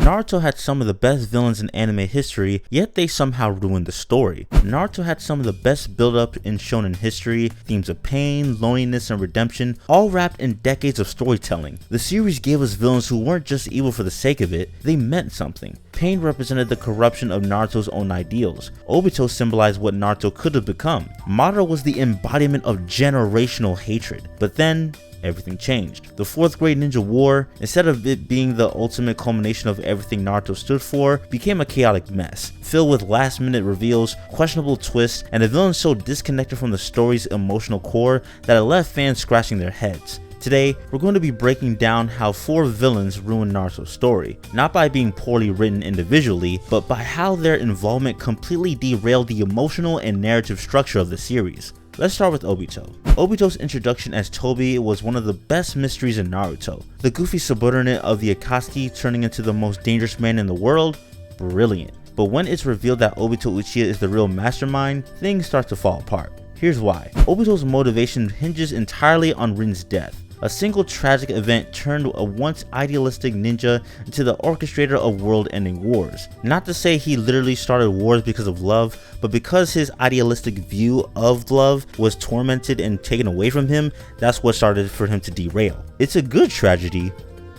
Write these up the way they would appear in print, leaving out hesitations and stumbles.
Naruto had some of the best villains in anime history, yet they somehow ruined the story. Naruto had some of the best build-up in shonen history, themes of pain, loneliness, and redemption, all wrapped in decades of storytelling. The series gave us villains who weren't just evil for the sake of it, they meant something. Pain represented the corruption of Naruto's own ideals. Obito symbolized what Naruto could have become. Madara was the embodiment of generational hatred. But then, everything changed. The 4th grade ninja war, instead of it being the ultimate culmination of everything Naruto stood for, became a chaotic mess, filled with last minute reveals, questionable twists, and a villain so disconnected from the story's emotional core that it left fans scratching their heads. Today, we're going to be breaking down how 4 villains ruined Naruto's story, not by being poorly written individually, but by how their involvement completely derailed the emotional and narrative structure of the series. Let's start with Obito. Obito's introduction as Tobi was one of the best mysteries in Naruto. The goofy subordinate of the Akatsuki turning into the most dangerous man in the world? Brilliant. But when it's revealed that Obito Uchiha is the real mastermind, things start to fall apart. Here's why. Obito's motivation hinges entirely on Rin's death. A single tragic event turned a once idealistic ninja into the orchestrator of world-ending wars. Not to say he literally started wars because of love, but because his idealistic view of love was tormented and taken away from him, that's what started for him to derail. It's a good tragedy,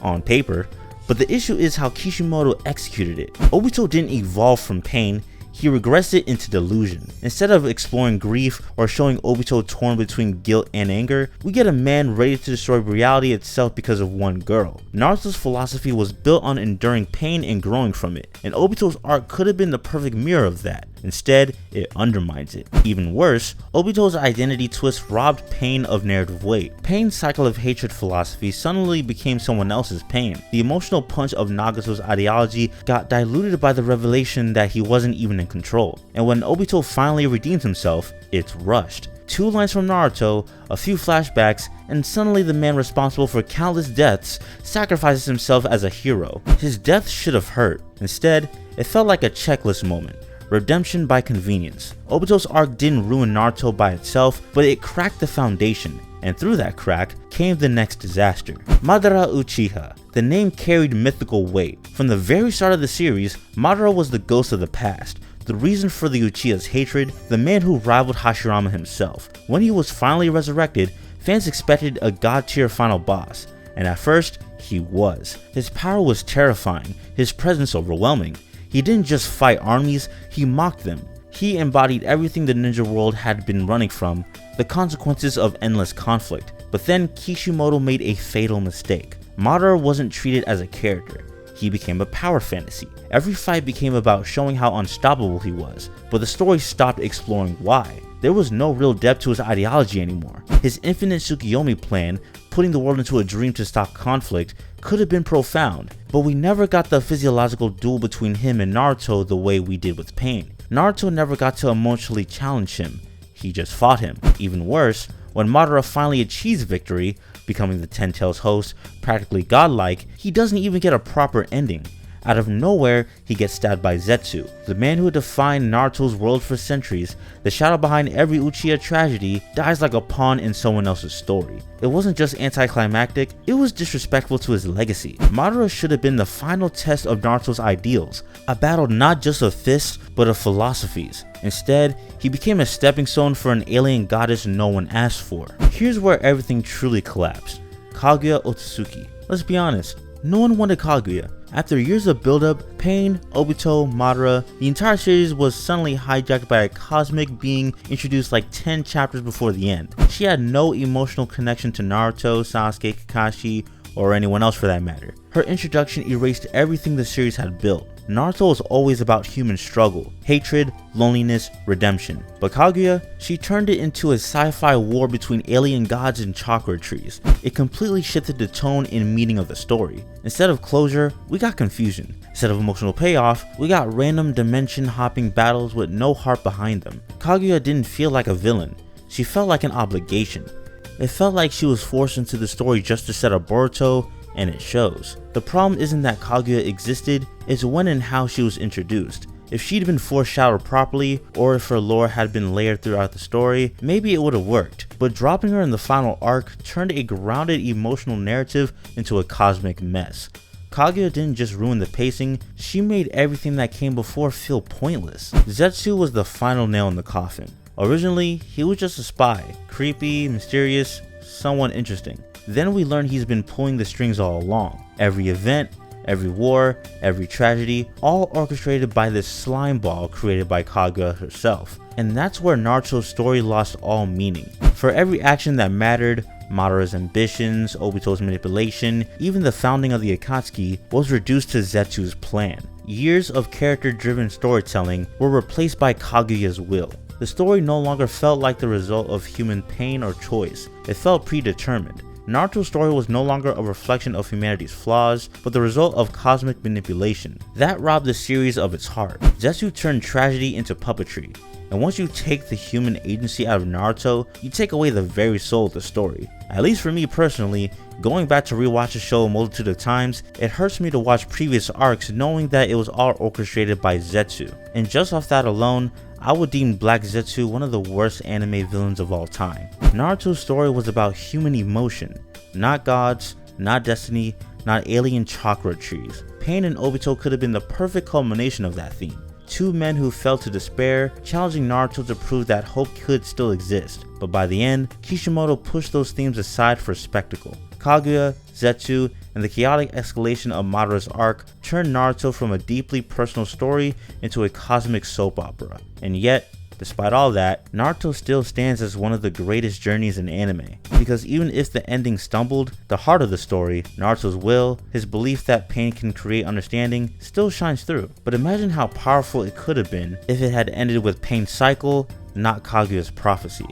on paper, but the issue is how Kishimoto executed it. Obito didn't evolve from pain, he regressed it into delusion. Instead of exploring grief or showing Obito torn between guilt and anger, we get a man ready to destroy reality itself because of one girl. Naruto's philosophy was built on enduring pain and growing from it, and Obito's arc could have been the perfect mirror of that. Instead, it undermines it. Even worse, Obito's identity twist robbed pain of narrative weight. Pain's cycle of hatred philosophy suddenly became someone else's pain. The emotional punch of Nagato's ideology got diluted by the revelation that he wasn't even in control. And when Obito finally redeems himself, it's rushed. 2 lines from Naruto, a few flashbacks, and suddenly the man responsible for countless deaths sacrifices himself as a hero. His death should have hurt. Instead, it felt like a checklist moment. Redemption by convenience. Obito's arc didn't ruin Naruto by itself, but it cracked the foundation, and through that crack came the next disaster. Madara Uchiha. The name carried mythical weight. From the very start of the series, Madara was the ghost of the past, the reason for the Uchiha's hatred, the man who rivaled Hashirama himself. When he was finally resurrected, fans expected a god-tier final boss, and at first, he was. His power was terrifying, his presence overwhelming. He didn't just fight armies, he mocked them. He embodied everything the ninja world had been running from, the consequences of endless conflict. But then Kishimoto made a fatal mistake. Madara wasn't treated as a character. He became a power fantasy. Every fight became about showing how unstoppable he was, but the story stopped exploring why. There was no real depth to his ideology anymore. His infinite Tsukiyomi plan, putting the world into a dream to stop conflict, could have been profound, but we never got the physiological duel between him and Naruto the way we did with Pain. Naruto never got to emotionally challenge him, he just fought him. Even worse, when Madara finally achieves victory, becoming the Ten Tails host, practically godlike, he doesn't even get a proper ending. Out of nowhere, he gets stabbed by Zetsu, the man who defined Naruto's world for centuries. The shadow behind every Uchiha tragedy dies like a pawn in someone else's story. It wasn't just anticlimactic, it was disrespectful to his legacy. Madara should have been the final test of Naruto's ideals, a battle not just of fists, but of philosophies. Instead, he became a stepping stone for an alien goddess no one asked for. Here's where everything truly collapsed. Kaguya Ōtsutsuki. Let's be honest, no one wanted Kaguya. After years of build-up, Pain, Obito, Madara, the entire series was suddenly hijacked by a cosmic being introduced like 10 chapters before the end. She had no emotional connection to Naruto, Sasuke, Kakashi, or anyone else for that matter. Her introduction erased everything the series had built. Naruto was always about human struggle, hatred, loneliness, redemption. But Kaguya, she turned it into a sci-fi war between alien gods and chakra trees. It completely shifted the tone and meaning of the story. Instead of closure, we got confusion. Instead of emotional payoff, we got random dimension-hopping battles with no heart behind them. Kaguya didn't feel like a villain. She felt like an obligation. It felt like she was forced into the story just to set up Boruto, and it shows. The problem isn't that Kaguya existed, it's when and how she was introduced. If she'd been foreshadowed properly, or if her lore had been layered throughout the story, maybe it would have worked. But dropping her in the final arc turned a grounded emotional narrative into a cosmic mess. Kaguya didn't just ruin the pacing, she made everything that came before feel pointless. Zetsu was the final nail in the coffin. Originally, he was just a spy, creepy, mysterious, somewhat interesting. Then we learn he's been pulling the strings all along. Every event, every war, every tragedy, all orchestrated by this slime ball created by Kaguya herself. And that's where Naruto's story lost all meaning. For every action that mattered, Madara's ambitions, Obito's manipulation, even the founding of the Akatsuki was reduced to Zetsu's plan. Years of character-driven storytelling were replaced by Kaguya's will. The story no longer felt like the result of human pain or choice, it felt predetermined. Naruto's story was no longer a reflection of humanity's flaws, but the result of cosmic manipulation. That robbed the series of its heart. Zetsu turned tragedy into puppetry, and once you take the human agency out of Naruto, you take away the very soul of the story. At least for me personally, going back to rewatch the show a multitude of times, it hurts me to watch previous arcs knowing that it was all orchestrated by Zetsu. And just off that alone, I would deem Black Zetsu one of the worst anime villains of all time. Naruto's story was about human emotion, not gods, not destiny, not alien chakra trees. Pain and Obito could have been the perfect culmination of that theme. Two men who fell to despair, challenging Naruto to prove that hope could still exist. But by the end, Kishimoto pushed those themes aside for spectacle. Kaguya, Zetsu, and the chaotic escalation of Madara's arc turned Naruto from a deeply personal story into a cosmic soap opera. And yet, despite all that, Naruto still stands as one of the greatest journeys in anime. Because even if the ending stumbled, the heart of the story, Naruto's will, his belief that pain can create understanding, still shines through. But imagine how powerful it could have been if it had ended with Pain's cycle, not Kaguya's prophecy.